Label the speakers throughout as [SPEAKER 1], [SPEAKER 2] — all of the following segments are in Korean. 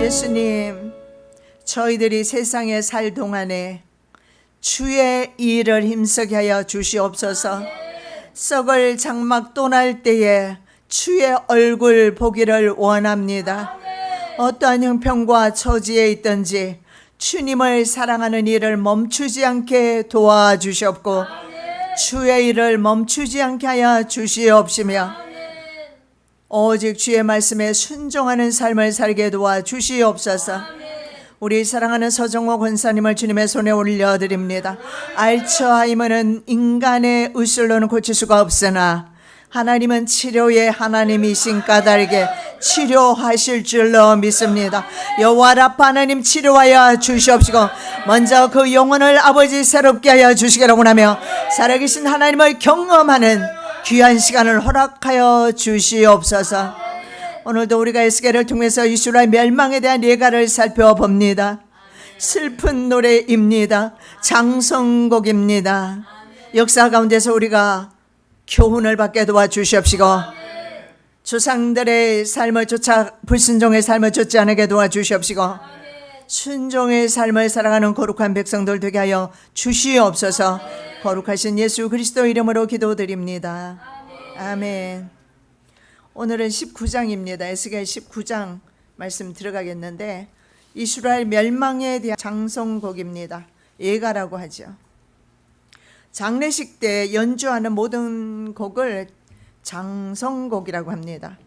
[SPEAKER 1] 예수님, 저희들이 세상에 살 동안에 주의 일을 힘쓰게 하여 주시옵소서. 썩을 장막 떠날 때에 주의 얼굴 보기를 원합니다. 어떠한 형편과 처지에 있든지 주님을 사랑하는 일을 멈추지 않게 도와주시옵고 주의 일을 멈추지 않게 하여 주시옵시며 오직 주의 말씀에 순종하는 삶을 살게 도와주시옵소서. 우리 사랑하는 서정호 권사님을 주님의 손에 올려드립니다. 알츠하이머는 인간의 의술로는 고칠 수가 없으나 하나님은 치료의 하나님이신 까닭에 치료하실 줄로 믿습니다. 여호와 라파 하나님 치료하여 주시옵시고 먼저 그 영혼을 아버지 새롭게 하여 주시기를 원하며 살아계신 하나님을 경험하는 귀한 시간을 허락하여 주시옵소서. 오늘도 우리가 에스겔을 통해서 이스라엘 멸망에 대한 예가를 살펴봅니다. 슬픈 노래입니다. 장성곡입니다. 역사 가운데서 우리가 교훈을 받게 도와주시옵시고 조상들의 삶을 쫓아 불순종의 삶을 쫓지 않게 도와주시옵시고 순종의 삶을 살아가는 거룩한 백성들 되게 하여 주시옵소서. 거룩하신 예수 그리스도 이름으로 기도드립니다. 아멘. 오늘은 19장입니다. 에스겔 19장 말씀 들어가겠는데 이스라엘 멸망에 대한 장성곡입니다. 예가라고 하죠. 장례식 때 연주하는 모든 곡을 장성곡이라고 합니다.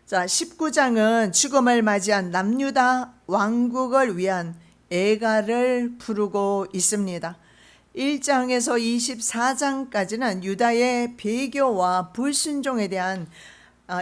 [SPEAKER 1] 자, 19장은 죽음을 맞이한 남유다 왕국을 위한 예가를 부르고 있습니다. 1장에서 24장까지는 유다의 배교와 불순종에 대한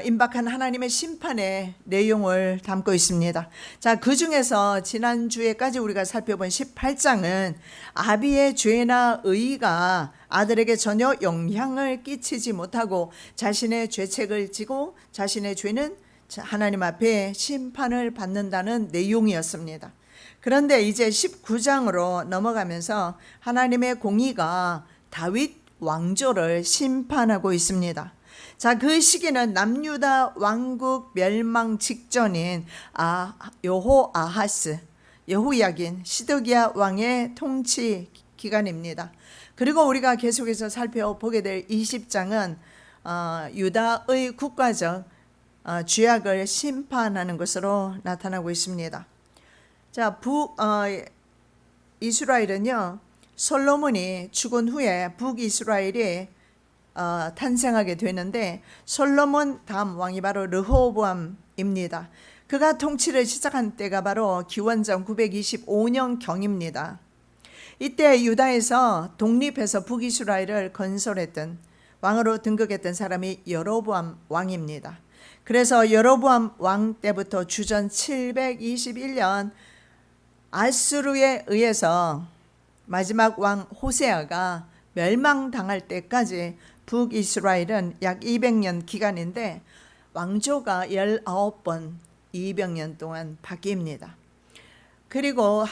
[SPEAKER 1] 임박한 하나님의 심판의 내용을 담고 있습니다. 자, 그 중에서 지난주에까지 우리가 살펴본 18장은 아비의 죄나 의가 아들에게 전혀 영향을 끼치지 못하고 자신의 죄책을 지고 자신의 죄는 하나님 앞에 심판을 받는다는 내용이었습니다. 그런데 이제 19장으로 넘어가면서 하나님의 공의가 다윗 왕조를 심판하고 있습니다. 자, 그 시기는 남유다 왕국 멸망 직전인 여호아하스, 여호야긴, 시드기야 왕의 통치 기간입니다. 그리고 우리가 계속해서 살펴보게 될 20장은 유다의 국가적 죄악을 심판하는 것으로 나타나고 있습니다. 자, 이스라엘은요, 솔로몬이 죽은 후에 북이스라엘이 탄생하게 되는데 솔로몬 다음 왕이 바로 르호보암입니다. 그가 통치를 시작한 때가 바로 기원전 925년 경입니다. 이때 유다에서 독립해서 북이스라엘을 건설했던 왕으로 등극했던 사람이 여로보암 왕입니다. 그래서 여로보암 왕 때부터 주전 721년 아수르에 의해서 마지막 왕 호세아가 멸망당할 때까지 북이스라엘은 약 200년 기간인데 왕조가 19번 200년 동안 바뀝니다. 그리고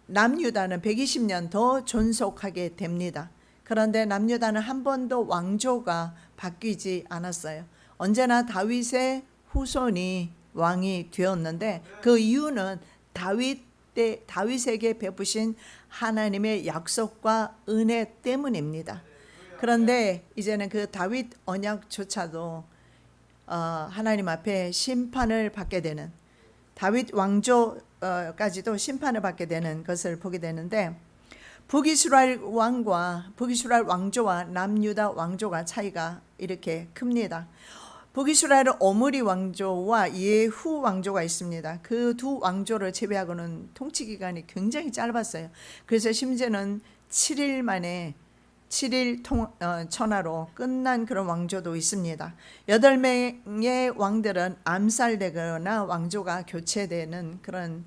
[SPEAKER 1] 남유다는 120년 더 존속하게 됩니다. 그런데 남유다는 한 번도 왕조가 바뀌지 않았어요. 언제나 다윗의 후손이 왕이 되었는데 그 이유는 다윗에게 베푸신 하나님의 약속과 은혜 때문입니다. 그런데 이제는 그 다윗 언약조차도 하나님 앞에 심판을 받게 되는, 다윗 왕조까지도 심판을 받게 되는 것을 보게 되는데 북이스라엘 왕조와 남유다 왕조가 차이가 이렇게 큽니다. 북이스라엘은 오므리 왕조와 예후 왕조가 있습니다. 그 두 왕조를 제외하고는 통치 기간이 굉장히 짧았어요. 그래서 심지어는 7일 만에 7일 천하로 끝난 그런 왕조도 있습니다. 8명의 왕들은 암살되거나 왕조가 교체되는 그런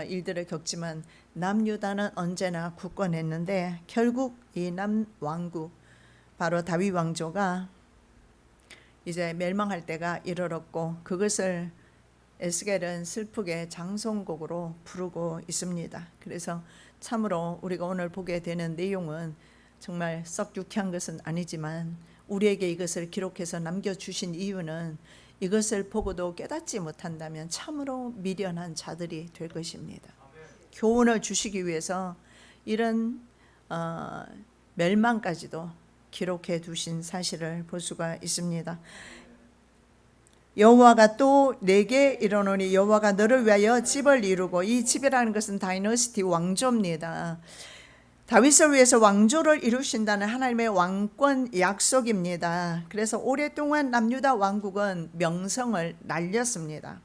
[SPEAKER 1] 일들을 겪지만 남유다는 언제나 굳건했는데 결국 이 남왕국 바로 다윗 왕조가 이제 멸망할 때가 이르렀고 그것을 에스겔은 슬프게 장송곡으로 부르고 있습니다. 그래서 참으로 우리가 오늘 보게 되는 내용은 정말 썩 유쾌한 것은 아니지만 우리에게 이것을 기록해서 남겨주신 이유는 이것을 보고도 깨닫지 못한다면 참으로 미련한 자들이 될 것입니다. 교훈을 주시기 위해서 이런 멸망까지도 기록해 두신 사실을 볼 수가 있습니다. 여호와가 또 내게 이르노니 여호와가 너를 위하여 집을 이루고, 이 집이라는 것은 다이너스티, 왕조입니다. 다윗을 위해서 왕조를 이루신다는 하나님의 왕권 약속입니다. 그래서 오랫동안 남유다 왕국은 명성을 날렸습니다.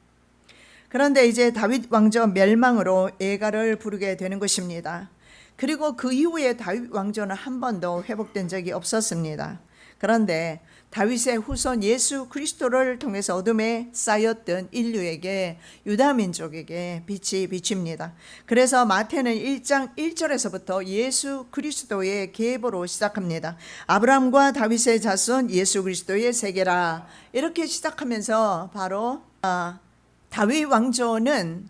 [SPEAKER 1] 그런데 이제 다윗 왕조 멸망으로 애가를 부르게 되는 것입니다. 그리고 그 이후에 다윗 왕조는 한 번도 회복된 적이 없었습니다. 그런데 다윗의 후손 예수 그리스도를 통해서 어둠에 쌓였던 인류에게, 유다 민족에게 빛이 비칩니다. 그래서 마태는 1장 1절에서부터 예수 그리스도의 계보로 시작합니다. 아브라함과 다윗의 자손 예수 그리스도의 세계라, 이렇게 시작하면서 바로 다윗 왕조는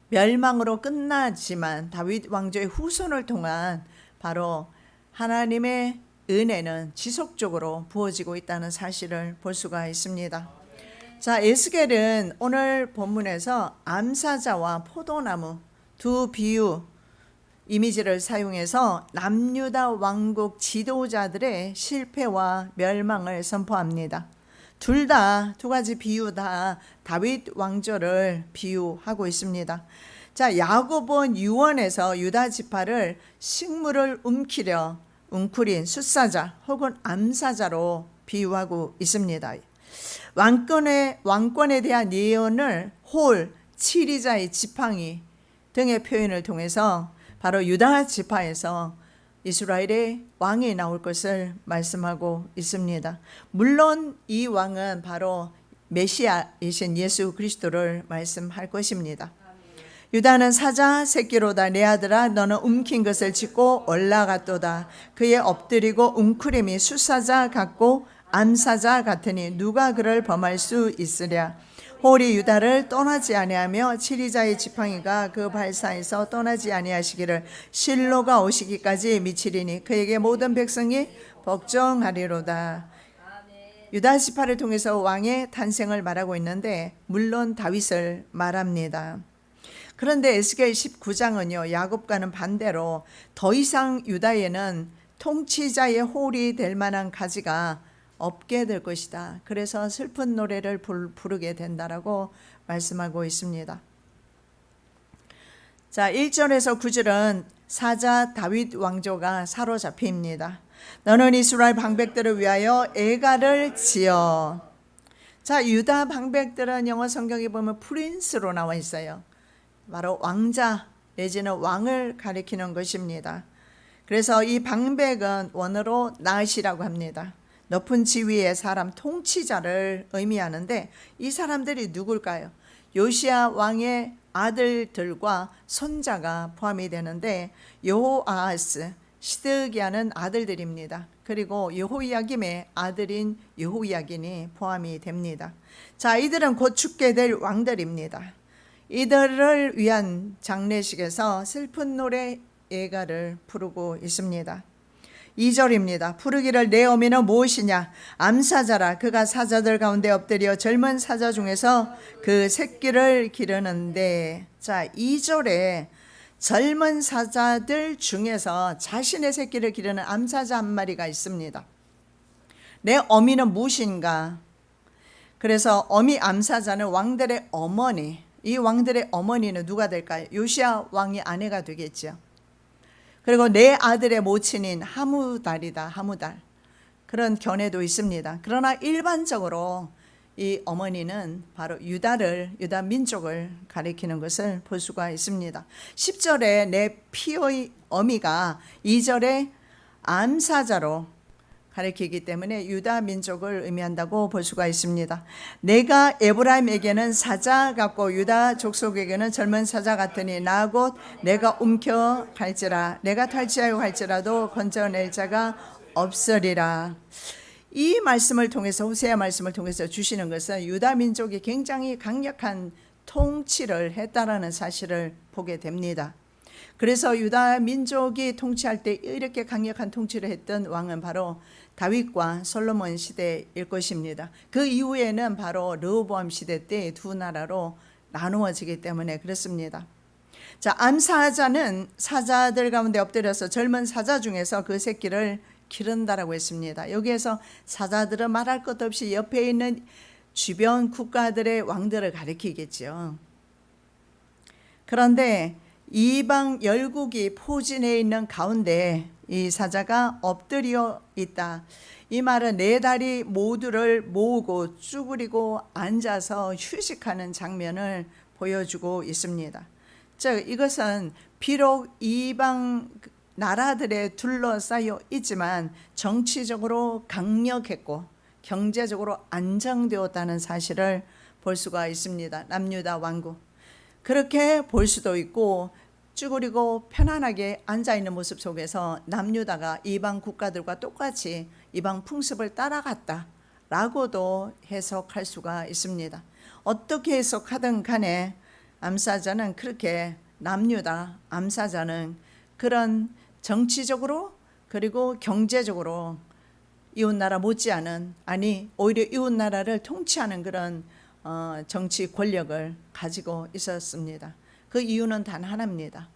[SPEAKER 1] 멸망으로 끝나지만 다윗 왕조의 후손을 통한 바로 하나님의 은혜는 지속적으로 부어지고 있다는 사실을 볼 수가 있습니다. 자, 에스겔은 오늘 본문에서 암사자와 포도나무 두 비유 이미지를 사용해서 남유다 왕국 지도자들의 실패와 멸망을 선포합니다. 두 가지 비유 다 다윗 왕조를 비유하고 있습니다. 자, 야고본 유언에서 유다 지파를 식물을 웅크린 숫사자 혹은 암사자로 비유하고 있습니다. 왕권에 대한 예언을 홀, 치리자의 지팡이 등의 표현을 통해서 바로 유다 지파에서 이스라엘의 왕이 나올 것을 말씀하고 있습니다. 물론 이 왕은 바로 메시아이신 예수 그리스도를 말씀할 것입니다. 유다는 사자 새끼로다. 내 아들아, 너는 움킨 것을 짚고 올라갔도다. 그의 엎드리고 웅크림이 숫사자 같고 암사자 같으니 누가 그를 범할 수 있으랴. 홀이 유다를 떠나지 아니하며 치리자의 지팡이가 그 발사에서 떠나지 아니하시기를 실로가 오시기까지 미치리니 그에게 모든 백성이 복종하리로다. 유다 지파를 통해서 왕의 탄생을 말하고 있는데 물론 다윗을 말합니다. 그런데 에스겔 19장은요, 야곱과는 반대로 더 이상 유다에는 통치자의 홀이 될 만한 가지가 없게 될 것이다. 그래서 슬픈 노래를 부르게 된다라고 말씀하고 있습니다. 자, 1절에서 9절은 사자 다윗 왕조가 사로잡힙니다. 너는 이스라엘 방백들을 위하여 애가를 지어. 자, 유다 방백들은 영어 성경에 보면 프린스로 나와 있어요. 바로 왕자 내지는 왕을 가리키는 것입니다. 그래서 이 방백은 원어로 나으시라고 합니다. 높은 지위의 사람, 통치자를 의미하는데 이 사람들이 누굴까요? 요시야 왕의 아들들과 손자가 포함이 되는데 여호아하스, 시드기야는 아들들입니다. 그리고 여호야김의 아들인 여호야긴이 포함이 됩니다. 자, 이들은 곧 죽게 될 왕들입니다. 이들을 위한 장례식에서 슬픈 노래 애가를 부르고 있습니다. 2절입니다. 부르기를 내 어미는 무엇이냐? 암사자라. 그가 사자들 가운데 엎드려 젊은 사자 중에서 그 새끼를 기르는데. 자, 2절에 젊은 사자들 중에서 자신의 새끼를 기르는 암사자 한 마리가 있습니다. 내 어미는 무엇인가? 그래서 어미 암사자는 왕들의 어머니, 이 왕들의 어머니는 누가 될까요? 요시야 왕의 아내가 되겠죠. 그리고 내 아들의 모친인 하무달이다. 하무달. 그런 견해도 있습니다. 그러나 일반적으로 이 어머니는 바로 유다 민족을 가리키는 것을 볼 수가 있습니다. 10절에 내 피의 어미가 2절에 암사자로 가리키기 때문에 유다 민족을 의미한다고 볼 수가 있습니다. 내가 에브라임에게는 사자 같고 유다 족속에게는 젊은 사자 같으니 나 곧 내가 움켜 갈지라. 내가 탈취하여 갈지라도 건져낼 자가 없으리라. 이 말씀을 통해서, 호세아 말씀을 통해서 주시는 것은 유다 민족이 굉장히 강력한 통치를 했다라는 사실을 보게 됩니다. 그래서 유다 민족이 통치할 때 이렇게 강력한 통치를 했던 왕은 바로 다윗과 솔로몬 시대일 것입니다. 그 이후에는 바로 르호보암 시대 때 두 나라로 나누어지기 때문에 그렇습니다. 자, 암사자는 사자들 가운데 엎드려서 젊은 사자 중에서 그 새끼를 기른다라고 했습니다. 여기에서 사자들은 말할 것 없이 옆에 있는 주변 국가들의 왕들을 가리키겠죠. 그런데 이방 열국이 포진해 있는 가운데 이 사자가 엎드려 있다. 이 말은 네 다리 모두를 모으고 쭈그리고 앉아서 휴식하는 장면을 보여주고 있습니다. 즉 이것은 비록 이방 나라들에 둘러싸여 있지만 정치적으로 강력했고 경제적으로 안정되었다는 사실을 볼 수가 있습니다. 남유다 왕국. 그렇게 볼 수도 있고 쭈그리고 편안하게 앉아있는 모습 속에서 남유다가 이방 국가들과 똑같이 이방 풍습을 따라갔다라고도 해석할 수가 있습니다. 어떻게 해석하든 간에 암사자는 그렇게 남유다 암사자는 그런 정치적으로 그리고 경제적으로 이웃나라 못지않은 아니 오히려 이웃나라를 통치하는 그런 정치 권력을 가지고 있었습니다. 그 이유는 단 하나입니다.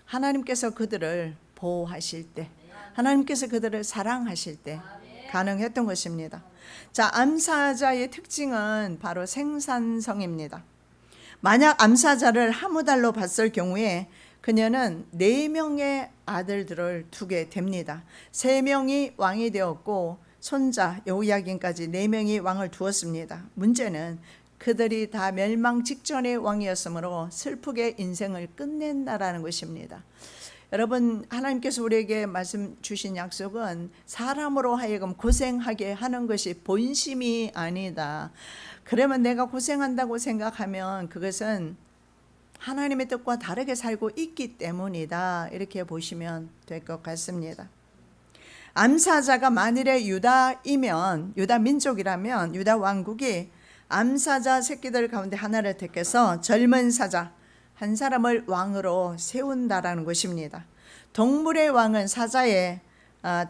[SPEAKER 1] 하나님께서 그들을 보호하실 때 하나님께서 그들을 사랑하실 때 가능했던 것입니다. 자, 암사자의 특징은 바로 생산성입니다. 만약 암사자를 하무달로 봤을 경우에 그녀는 4명의 아들들을 두게 됩니다. 3명이 왕이 되었고 손자 여호야긴까지 4명이 왕을 두었습니다. 문제는 그들이 다 멸망 직전의 왕이었으므로 슬프게 인생을 끝낸다라는 것입니다. 여러분, 하나님께서 우리에게 말씀 주신 약속은 사람으로 하여금 고생하게 하는 것이 본심이 아니다. 그러면 내가 고생한다고 생각하면 그것은 하나님의 뜻과 다르게 살고 있기 때문이다. 이렇게 보시면 될 것 같습니다. 암사자가 만일에 유다이면, 유다 민족이라면 유다 왕국이 암사자 새끼들 가운데 하나를 택해서 젊은 사자 한 사람을 왕으로 세운다라는 것입니다. 동물의 왕은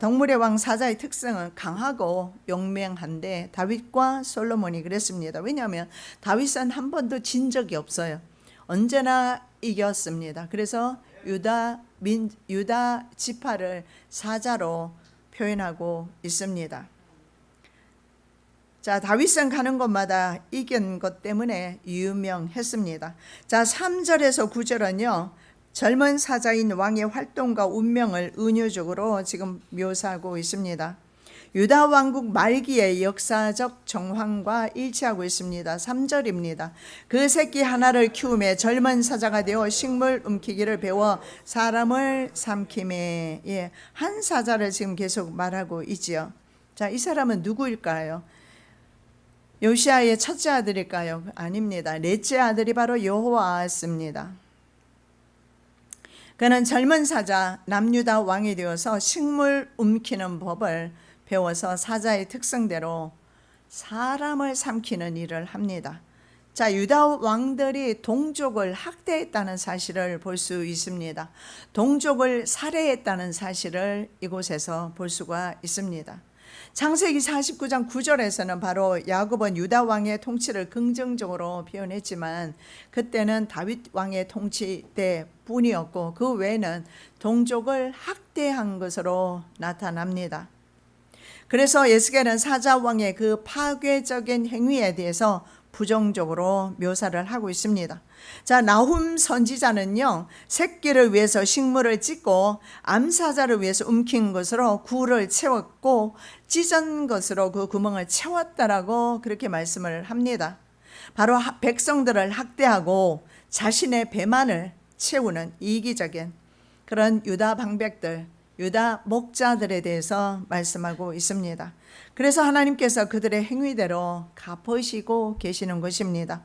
[SPEAKER 1] 동물의 왕 사자의 특성은 강하고 용맹한데 다윗과 솔로몬이 그랬습니다. 왜냐하면 다윗은 한 번도 진 적이 없어요. 언제나 이겼습니다. 그래서 유다 지파를 사자로 표현하고 있습니다. 자, 다윗은 가는 곳마다 이긴 것 때문에 유명했습니다. 자, 3절에서 9절은요. 젊은 사자인 왕의 활동과 운명을 은유적으로 지금 묘사하고 있습니다. 유다 왕국 말기의 역사적 정황과 일치하고 있습니다. 3절입니다. 그 새끼 하나를 키우며 젊은 사자가 되어 식물 움키기를 배워 사람을 삼키매. 예, 한 사자를 지금 계속 말하고 있지요. 자, 이 사람은 누구일까요? 요시아의 첫째 아들일까요? 아닙니다. 넷째 아들이 바로 여호와스입니다. 그는 젊은 사자 남유다 왕이 되어서 식물 움키는 법을 배워서 사자의 특성대로 사람을 삼키는 일을 합니다. 자, 유다 왕들이 동족을 학대했다는 사실을 볼 수 있습니다. 동족을 살해했다는 사실을 이곳에서 볼 수가 있습니다. 창세기 49장 9절에서는 바로 야곱은 유다 왕의 통치를 긍정적으로 표현했지만 그때는 다윗 왕의 통치 때뿐이었고 그 외에는 동족을 학대한 것으로 나타납니다. 그래서 에스겔은 사자 왕의 그 파괴적인 행위에 대해서 부정적으로 묘사를 하고 있습니다. 자, 나훔 선지자는요, 새끼를 위해서 식물을 찢고 암사자를 위해서 움킨 것으로 굴을 채웠고 찢은 것으로 그 구멍을 채웠다라고 그렇게 말씀을 합니다. 바로 백성들을 학대하고 자신의 배만을 채우는 이기적인 그런 유다 방백들, 유다 목자들에 대해서 말씀하고 있습니다. 그래서 하나님께서 그들의 행위대로 갚으시고 계시는 것입니다.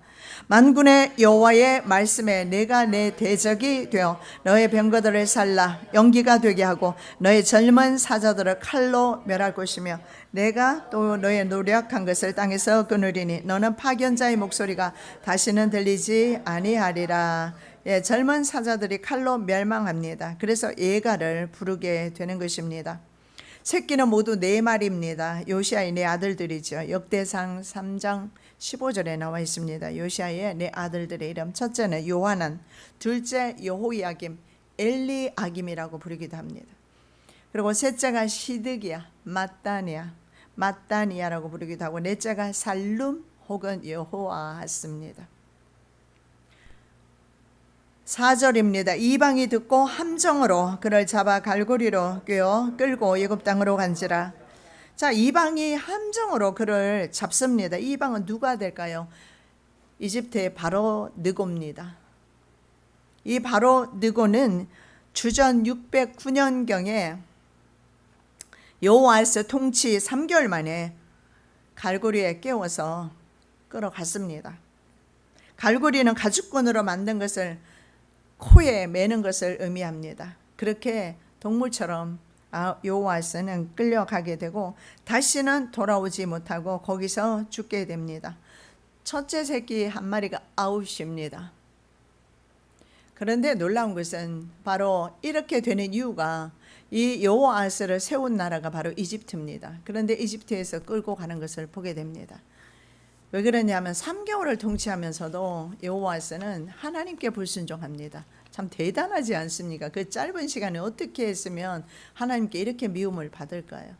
[SPEAKER 1] 만군의 여호와의 말씀에 내가 내 대적이 되어 너의 병거들을 살라 연기가 되게 하고 너의 젊은 사자들을 칼로 멸할 것이며 내가 또 너의 노력한 것을 땅에서 끊으리니 너는 파견자의 목소리가 다시는 들리지 아니하리라. 젊은 사자들이 칼로 멸망합니다. 그래서 예가를 부르게 되는 것입니다. 새끼는 모두 4마리입니다. 요시아의 4아들들이죠. 역대상 3장 15절에 나와 있습니다. 요시아의 4아들들의 이름. 첫째는 요하난, 둘째 여호야김, 엘리아김이라고 부르기도 합니다. 그리고 셋째가 시드기야, 마따니아라고 부르기도 하고, 넷째가 살룸 혹은 여호아하스입니다. 4절입니다. 이방이 듣고 함정으로 그를 잡아 갈고리로 꿰어 끌고 애굽 땅으로 간지라. 자, 이방이 함정으로 그를 잡습니다. 이방은 누가 될까요? 이집트의 바로 느고입니다. 이 바로 느고는 주전 609년경에 여호와스 통치 3개월 만에 갈고리에 깨워서 끌어갔습니다. 갈고리는 가죽끈으로 만든 것을 코에 매는 것을 의미합니다. 그렇게 동물처럼 여호와스는 끌려가게 되고 다시는 돌아오지 못하고 거기서 죽게 됩니다. 첫째 새끼 한 마리가 아웃입니다. 그런데 놀라운 것은 바로 이렇게 되는 이유가 이 여호와스를 세운 나라가 바로 이집트입니다. 그런데 이집트에서 끌고 가는 것을 보게 됩니다. 왜 그러냐면 3개월을 통치하면서도 여호와스는 하나님께 불순종합니다. 참 대단하지 않습니까? 그 짧은 시간에 어떻게 했으면 하나님께 이렇게 미움을 받을까요?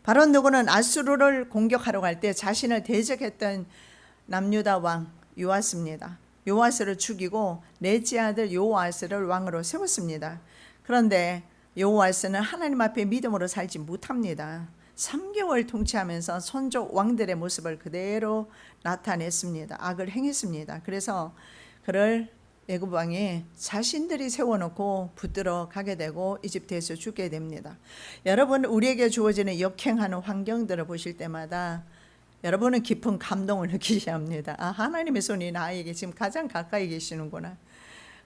[SPEAKER 1] 바로 누구는 아수르를 공격하러 갈 때 자신을 대적했던 남유다 왕 요아스입니다. 요아스를 죽이고 넷째 아들 요아스를 왕으로 세웠습니다. 그런데 요아스는 하나님 앞에 믿음으로 살지 못합니다. 3개월 통치하면서 선족 왕들의 모습을 그대로 나타냈습니다. 악을 행했습니다. 그래서 그를 애굽 왕이 자신들이 세워놓고 붙들어 가게 되고 이집트에서 죽게 됩니다. 여러분, 우리에게 주어지는 역행하는 환경들을 보실 때마다 여러분은 깊은 감동을 느끼셔야 합니다. 하나님의 손이 나에게 지금 가장 가까이 계시는구나.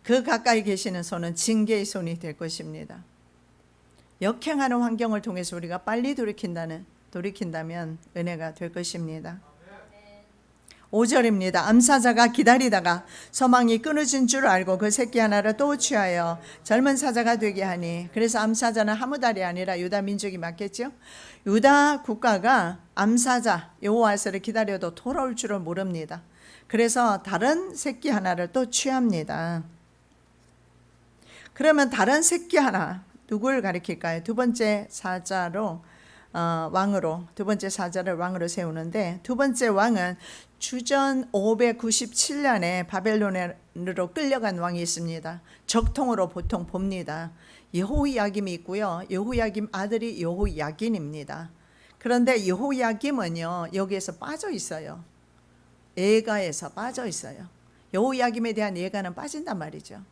[SPEAKER 1] 그 가까이 계시는 손은 징계의 손이 될 것입니다. 역행하는 환경을 통해서 우리가 빨리 돌이킨다면 은혜가 될 것입니다. 5절입니다. 암사자가 기다리다가 소망이 끊어진 줄 알고 그 새끼 하나를 또 취하여 젊은 사자가 되게 하니, 그래서 암사자는 하무달이 아니라 유다 민족이 맞겠죠? 유다 국가가 암사자 여호와스를 기다려도 돌아올 줄을 모릅니다. 그래서 다른 새끼 하나를 또 취합니다. 그러면 다른 새끼 하나 누굴 가리킬까요? 두 번째 사자를 왕으로 세우는데, 두 번째 왕은 주전 597년에 바벨론으로 끌려간 왕이 있습니다. 적통으로 보통 봅니다. 여호야김이 있고요. 여호야김 아들이 여호야긴입니다. 그런데 여호야김은요, 여기에서 빠져 있어요. 예가에서 빠져 있어요. 여호야김에 대한 예가는 빠진단 말이죠.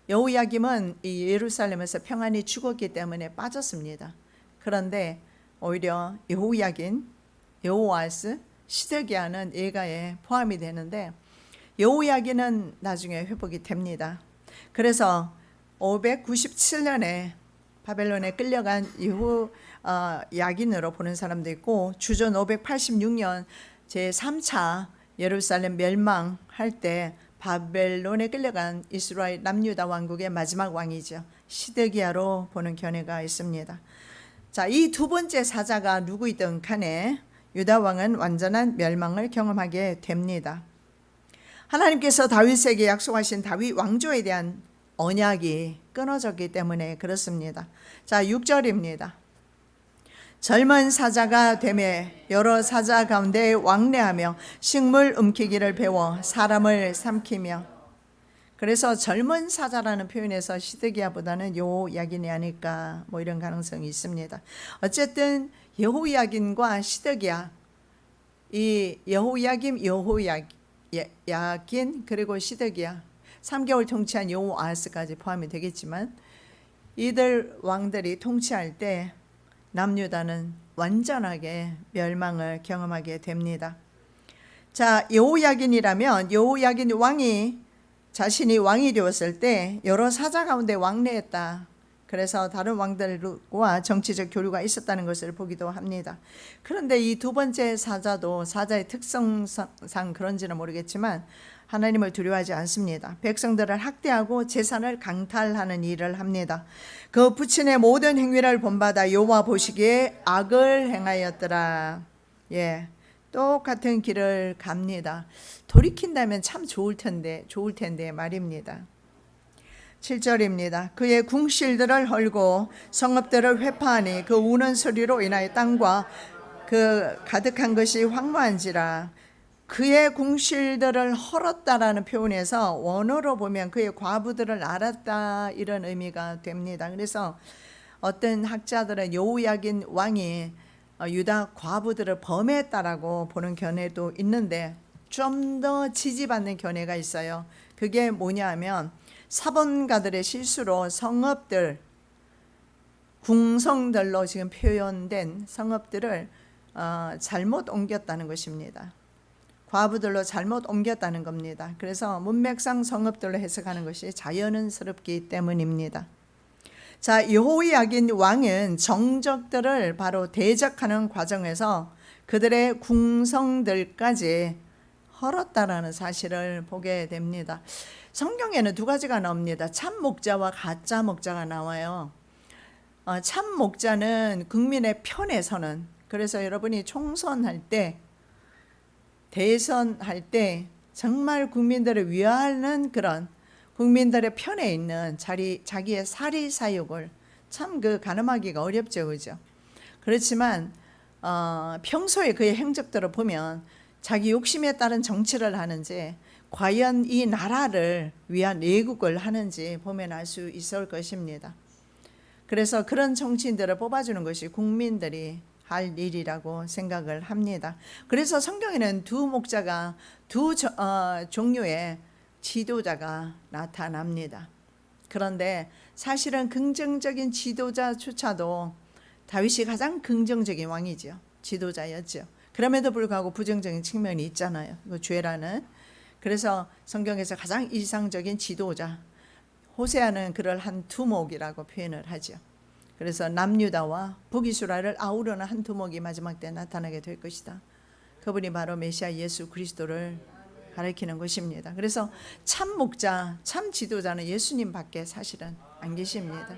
[SPEAKER 1] 여호야김은 이 예루살렘에서 평안히 죽었기 때문에 빠졌습니다. 그런데 오히려 여호야긴, 여호와스, 시드기야는 예가에 포함이 되는데, 여호야긴은 나중에 회복이 됩니다. 그래서 597년에 바벨론에 끌려간 여호야긴으로 보는 사람도 있고, 주전 586년 제3차 예루살렘 멸망할 때 바벨론에 끌려간 이스라엘 남유다 왕국의 마지막 왕이죠. 시드기야로 보는 견해가 있습니다. 자, 이 두 번째 사자가 누구이든 간에 유다 왕은 완전한 멸망을 경험하게 됩니다. 하나님께서 다윗에게 약속하신 다윗 왕조에 대한 언약이 끊어졌기 때문에 그렇습니다. 자, 6절입니다. 젊은 사자가 되매 여러 사자 가운데 왕래하며 식물 움키기를 배워 사람을 삼키며. 그래서 젊은 사자라는 표현에서 시드기야보다는 여호야긴이 아닐까, 이런 가능성이 있습니다. 어쨌든 여호야긴과 시드기야, 이 여호야김, 여호야긴 그리고 시드기야, 3개월 통치한 여호아스까지 포함이 되겠지만, 이들 왕들이 통치할 때 남유다는 완전하게 멸망을 경험하게 됩니다. 자, 여호야긴이라면 여호야긴 왕이 자신이 왕이 되었을 때 여러 사자 가운데 왕래했다, 그래서 다른 왕들과 정치적 교류가 있었다는 것을 보기도 합니다. 그런데 이 두 번째 사자도 사자의 특성상 그런지는 모르겠지만 하나님을 두려워하지 않습니다. 백성들을 학대하고 재산을 강탈하는 일을 합니다. 그 부친의 모든 행위를 본받아 여호와 보시기에 악을 행하였더라. 예, 똑같은 길을 갑니다. 돌이킨다면 참 좋을 텐데 말입니다. 7절입니다. 그의 궁실들을 헐고 성읍들을 회파하니 그 우는 소리로 인하여 땅과 그 가득한 것이 황무한지라. 그의 궁실들을 헐었다라는 표현에서 원어로 보면 그의 과부들을 알았다 이런 의미가 됩니다. 그래서 어떤 학자들은 여호야긴 왕이 유다 과부들을 범했다라고 보는 견해도 있는데 좀 더 지지받는 견해가 있어요. 그게 뭐냐면 사본가들의 실수로 성읍들, 궁성들로 지금 표현된 성읍들을 잘못 옮겼다는 것입니다. 과부들로 잘못 옮겼다는 겁니다. 그래서 문맥상 성읍들로 해석하는 것이 자연스럽기 때문입니다. 자, 여호야긴 왕은 정적들을 바로 대적하는 과정에서 그들의 궁성들까지 헐었다라는 사실을 보게 됩니다. 성경에는 두 가지가 나옵니다. 참 목자와 가짜 목자가 나와요. 참 목자는 국민의 편에 서는, 그래서 여러분이 총선할 때 대선할 때 정말 국민들을 위하는 그런 국민들의 편에 있는 자기의 사리사욕을 참 가늠하기가 어렵죠, 그죠? 그렇지만 평소에 그의 행적들을 보면 자기 욕심에 따른 정치를 하는지 과연 이 나라를 위한 애국을 하는지 보면 알 수 있을 것입니다. 그래서 그런 정치인들을 뽑아주는 것이 국민들이 할 일이라고 생각을 합니다. 그래서 성경에는 두 목자가 두 종류의 지도자가 나타납니다. 그런데 사실은 긍정적인 지도자조차도 다윗이 가장 긍정적인 왕이죠. 지도자였죠. 그럼에도 불구하고 부정적인 측면이 있잖아요. 그 죄라는. 그래서 성경에서 가장 일상적인 지도자 호세아는 그를 한 두목이라고 표현을 하죠. 그래서 남유다와 북이스라엘을 아우르는 한 두목이 마지막 때 나타나게 될 것이다. 그분이 바로 메시아 예수 그리스도를 가리키는 것입니다. 그래서 참 목자, 참 지도자는 예수님밖에 사실은 안 계십니다.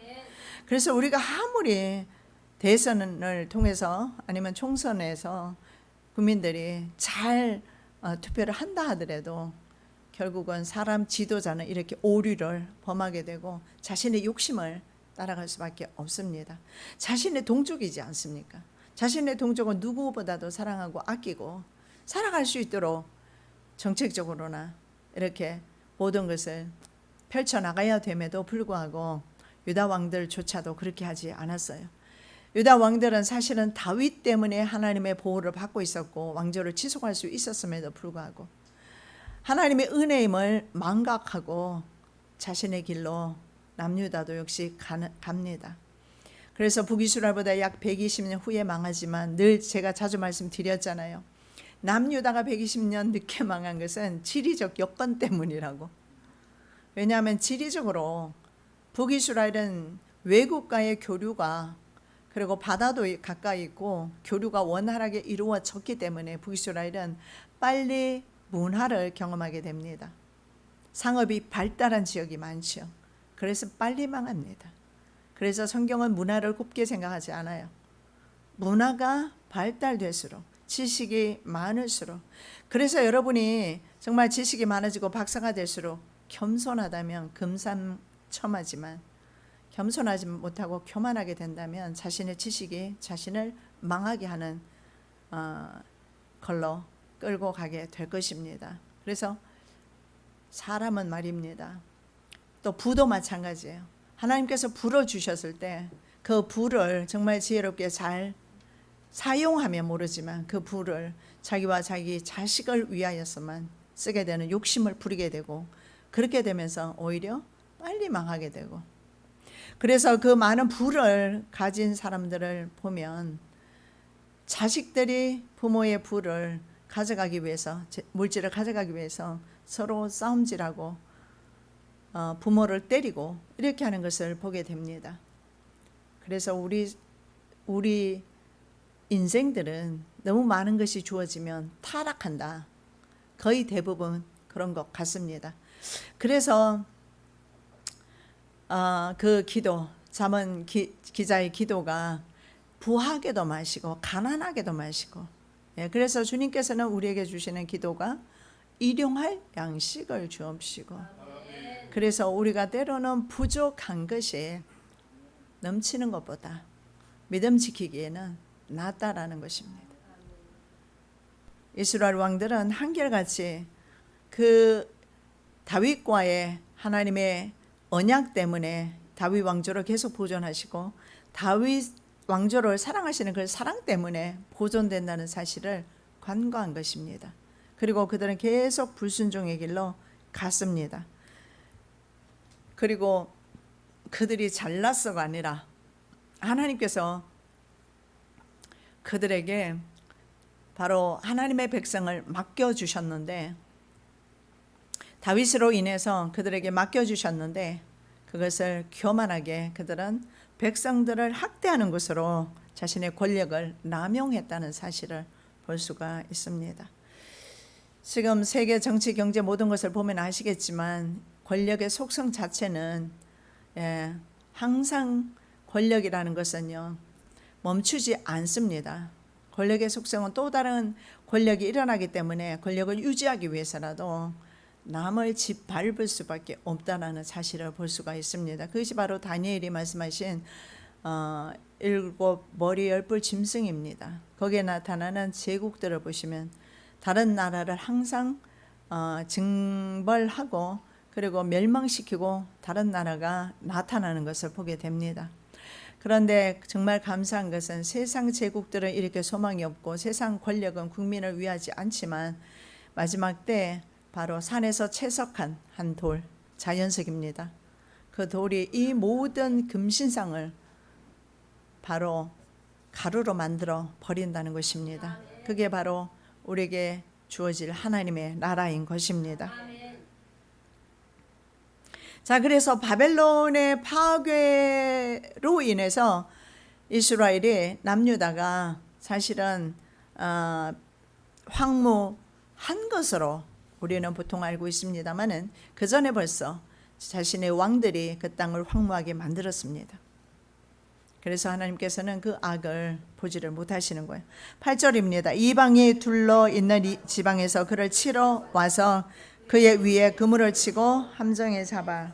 [SPEAKER 1] 그래서 우리가 아무리 대선을 통해서 아니면 총선에서 국민들이 잘 투표를 한다 하더라도 결국은 사람 지도자는 이렇게 오류를 범하게 되고 자신의 욕심을 따라갈 수밖에 없습니다. 자신의 동족이지 않습니까? 자신의 동족은 누구보다도 사랑하고 아끼고 살아갈 수 있도록 정책적으로나 이렇게 모든 것을 펼쳐나가야 됨에도 불구하고 유다 왕들조차도 그렇게 하지 않았어요. 유다 왕들은 사실은 다윗 때문에 하나님의 보호를 받고 있었고 왕조를 지속할 수 있었음에도 불구하고 하나님의 은혜임을 망각하고 자신의 길로 남유다도 역시 갑니다. 그래서 북이스라엘보다 약 120년 후에 망하지만 늘 제가 자주 말씀드렸잖아요. 남유다가 120년 늦게 망한 것은 지리적 여건 때문이라고. 왜냐하면 지리적으로 북이스라엘은 외국과의 교류가 그리고 바다도 가까이 있고 교류가 원활하게 이루어졌기 때문에 북이스라엘은 빨리 문화를 경험하게 됩니다. 상업이 발달한 지역이 많죠. 그래서 빨리 망합니다. 그래서 성경은 문화를 곱게 생각하지 않아요. 문화가 발달될수록 지식이 많을수록, 그래서 여러분이 정말 지식이 많아지고 박사가 될수록 겸손하다면 금상첨화지만 겸손하지 못하고 교만하게 된다면 자신의 지식이 자신을 망하게 하는 걸로 끌고 가게 될 것입니다. 그래서 사람은 말입니다. 또 부도 마찬가지예요. 하나님께서 불을 주셨을 때 그 불을 정말 지혜롭게 잘 사용하면 모르지만 그 불을 자기와 자기 자식을 위하여서만 쓰게 되는 욕심을 부리게 되고 그렇게 되면서 오히려 빨리 망하게 되고, 그래서 그 많은 불을 가진 사람들을 보면 자식들이 부모의 불을 가져가기 위해서, 물질을 가져가기 위해서 서로 싸움질하고 부모를 때리고 이렇게 하는 것을 보게 됩니다. 그래서 우리 인생들은 너무 많은 것이 주어지면 타락한다. 거의 대부분 그런 것 같습니다. 그래서 그 기도, 잠언 기자의 기도가 부하게도 마시고 가난하게도 마시고, 그래서 주님께서는 우리에게 주시는 기도가 일용할 양식을 주옵시고, 그래서 우리가 때로는 부족한 것이 넘치는 것보다 믿음 지키기에는 낫다라는 것입니다. 이스라엘 왕들은 한결같이 그 다윗과의 하나님의 언약 때문에 다윗 왕조를 계속 보존하시고, 다윗 왕조를 사랑하시는 그 사랑 때문에 보존된다는 사실을 간과한 것입니다. 그리고 그들은 계속 불순종의 길로 갔습니다. 그리고 그들이 잘났어가 아니라 하나님께서 그들에게 바로 하나님의 백성을 맡겨주셨는데, 다윗으로 인해서 그들에게 맡겨주셨는데, 그것을 교만하게 그들은 백성들을 학대하는 것으로 자신의 권력을 남용했다는 사실을 볼 수가 있습니다. 지금 세계 정치, 경제 모든 것을 보면 아시겠지만 권력의 속성 자체는 항상 권력이라는 것은요 멈추지 않습니다. 권력의 속성은 또 다른 권력이 일어나기 때문에 권력을 유지하기 위해서라도 남을 짓밟을 수밖에 없다라는 사실을 볼 수가 있습니다. 그것이 바로 다니엘이 말씀하신 7 머리 10뿔 짐승입니다. 거기에 나타나는 제국들을 보시면 다른 나라를 항상 징벌하고 그리고 멸망시키고 다른 나라가 나타나는 것을 보게 됩니다. 그런데 정말 감사한 것은 세상 제국들은 이렇게 소망이 없고 세상 권력은 국민을 위하지 않지만 마지막 때 바로 산에서 채석한 한 돌, 자연석입니다. 그 돌이 이 모든 금신상을 바로 가루로 만들어 버린다는 것입니다. 그게 바로 우리에게 주어질 하나님의 나라인 것입니다. 자, 그래서 바벨론의 파괴로 인해서 이스라엘이 남유다가 사실은 황무한 것으로 우리는 보통 알고 있습니다만은 그 전에 벌써 자신의 왕들이 그 땅을 황무하게 만들었습니다. 그래서 하나님께서는 그 악을 보지를 못하시는 거예요. 8절입니다. 이방이 둘러 있는 이 지방에서 그를 치러 와서 그의 위에 그물을 치고 함정에 잡아.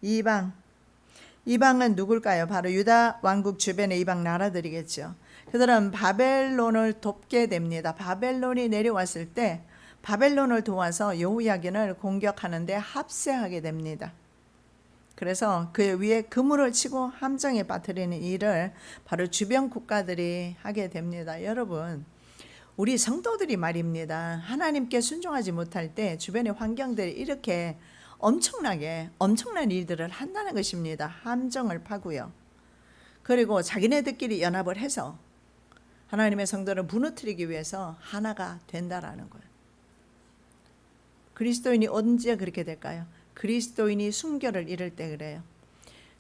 [SPEAKER 1] 이방은 누굴까요? 바로 유다 왕국 주변의 이방 나라들이겠죠. 그들은 바벨론을 돕게 됩니다. 바벨론이 내려왔을 때 바벨론을 도와서 여호야긴을 공격하는데 합세하게 됩니다. 그래서 그 위에 그물을 치고 함정에 빠뜨리는 일을 바로 주변 국가들이 하게 됩니다. 여러분, 우리 성도들이 말입니다. 하나님께 순종하지 못할 때 주변의 환경들이 이렇게 엄청난 일들을 한다는 것입니다. 함정을 파고요. 그리고 자기네들끼리 연합을 해서 하나님의 성도를 무너뜨리기 위해서 하나가 된다라는 거예요. 그리스도인이 언제 그렇게 될까요? 그리스도인이 순결을 잃을 때 그래요.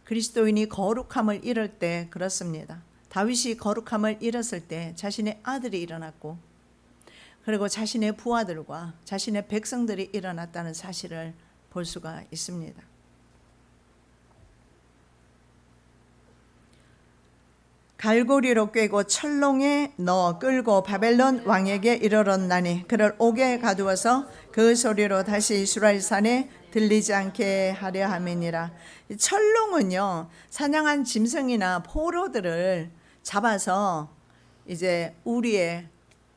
[SPEAKER 1] 그리스도인이 거룩함을 잃을 때 그렇습니다. 다윗이 거룩함을 잃었을 때 자신의 아들이 일어났고 그리고 자신의 부하들과 자신의 백성들이 일어났다는 사실을 볼 수가 있습니다. 갈고리로 꿰고 철롱에 넣어 끌고 바벨론 왕에게 이르렀나니 그를 옥에 가두어서 그 소리로 다시 이스라엘 산에 들리지 않게 하려 함이니라. 철롱은요 사냥한 짐승이나 포로들을 잡아서 이제 우리에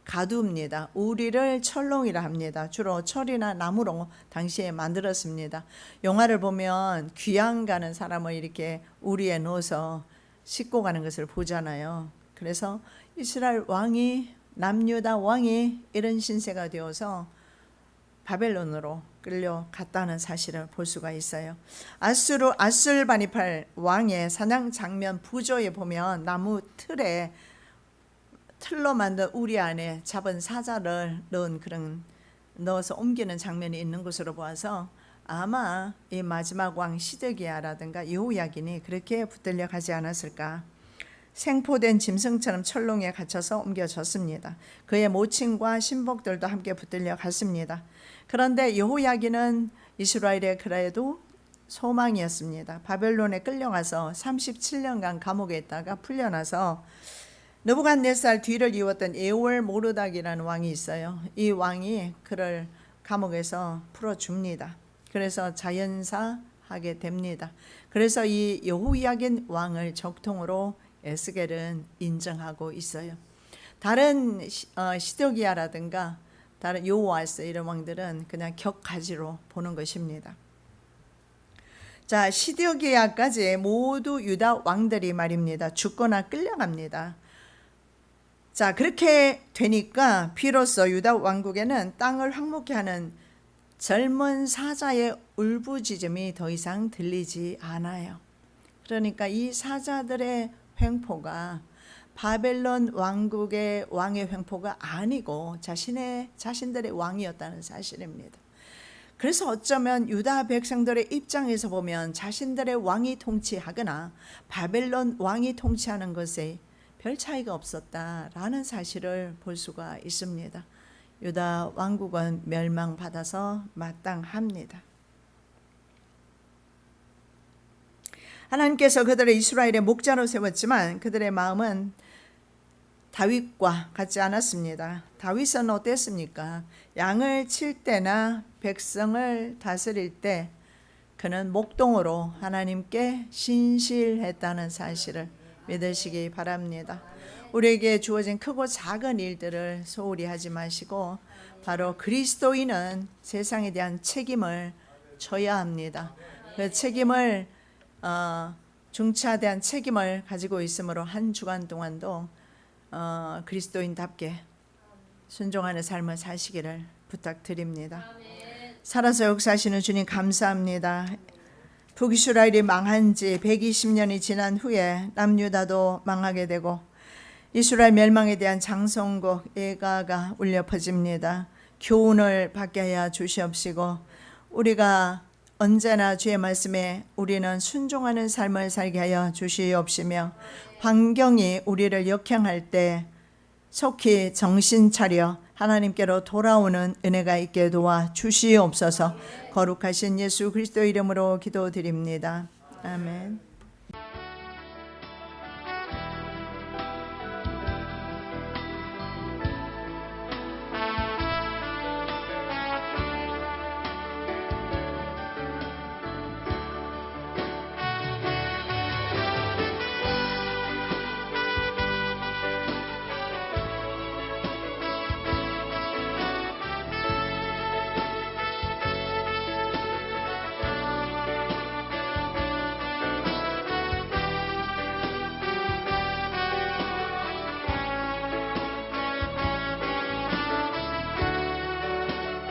[SPEAKER 1] 가두입니다. 우리를 철롱이라 합니다. 주로 철이나 나무로 당시에 만들었습니다. 영화를 보면 귀양 가는 사람을 이렇게 우리에 넣어서 싣고 가는 것을 보잖아요. 그래서 이스라엘 왕이 남유다 왕이 이런 신세가 되어서 바벨론으로 끌려갔다는 사실을 볼 수가 있어요. 아술바니팔 왕의 사냥 장면 부조에 보면 나무 틀로 만든 우리 안에 잡은 사자를 넣어서 옮기는 장면이 있는 것으로 보아서 아마 이 마지막 왕 시드기야라든가 여호야긴이 그렇게 붙들려 가지 않았을까. 생포된 짐승처럼 철롱에 갇혀서 옮겨졌습니다. 그의 모친과 신복들도 함께 붙들려 갔습니다. 그런데 여호야긴은 이스라엘의 그래도 소망이었습니다. 바벨론에 끌려가서 37년간 감옥에 있다가 풀려나서 느부갓네살 뒤를 이었던 에월 모르닥이라는 왕이 있어요. 이 왕이 그를 감옥에서 풀어줍니다. 그래서 자연사하게 됩니다. 그래서 이 여호야긴 왕을 적통으로 에스겔은 인정하고 있어요. 다른 시드기야라든가 다른 요아스 이런 왕들은 그냥 격가지로 보는 것입니다. 자, 시드기야까지 모두 유다 왕들이 말입니다. 죽거나 끌려갑니다. 자, 그렇게 되니까 비로소 유다 왕국에는 땅을 황무케 하는 젊은 사자의 울부짖음이 더 이상 들리지 않아요. 그러니까 이 사자들의 횡포가 바벨론 왕국의 왕의 횡포가 아니고 자신들의 왕이었다는 사실입니다. 그래서 어쩌면 유다 백성들의 입장에서 보면 자신들의 왕이 통치하거나 바벨론 왕이 통치하는 것에 별 차이가 없었다라는 사실을 볼 수가 있습니다. 유다 왕국은 멸망받아서 마땅합니다. 하나님께서 그들을 이스라엘의 목자로 세웠지만 그들의 마음은 다윗과 같지 않았습니다. 다윗은 어땠습니까? 양을 칠 때나 백성을 다스릴 때 그는 목동으로 하나님께 신실했다는 사실을 믿으시기 바랍니다. 우리에게 주어진 크고 작은 일들을 소홀히 하지 마시고 바로 그리스도인은 세상에 대한 책임을 져야 합니다. 그 책임을 중차대한 책임을 가지고 있으므로 한 주간 동안도 그리스도인답게 순종하는 삶을 사시기를 부탁드립니다. 살아서 역사하시는 주님 감사합니다. 북이스라엘이 망한 지 120년이 지난 후에 남유다도 망하게 되고 이스라엘 멸망에 대한 장성곡 예가가 울려 퍼집니다. 교훈을 받게 하여 주시옵시고 우리가 언제나 주의 말씀에 우리는 순종하는 삶을 살게 하여 주시옵시며 환경이 우리를 역행할 때 속히 정신 차려 하나님께로 돌아오는 은혜가 있게 도와 주시옵소서. 거룩하신 예수 그리스도 이름으로 기도드립니다. 아멘.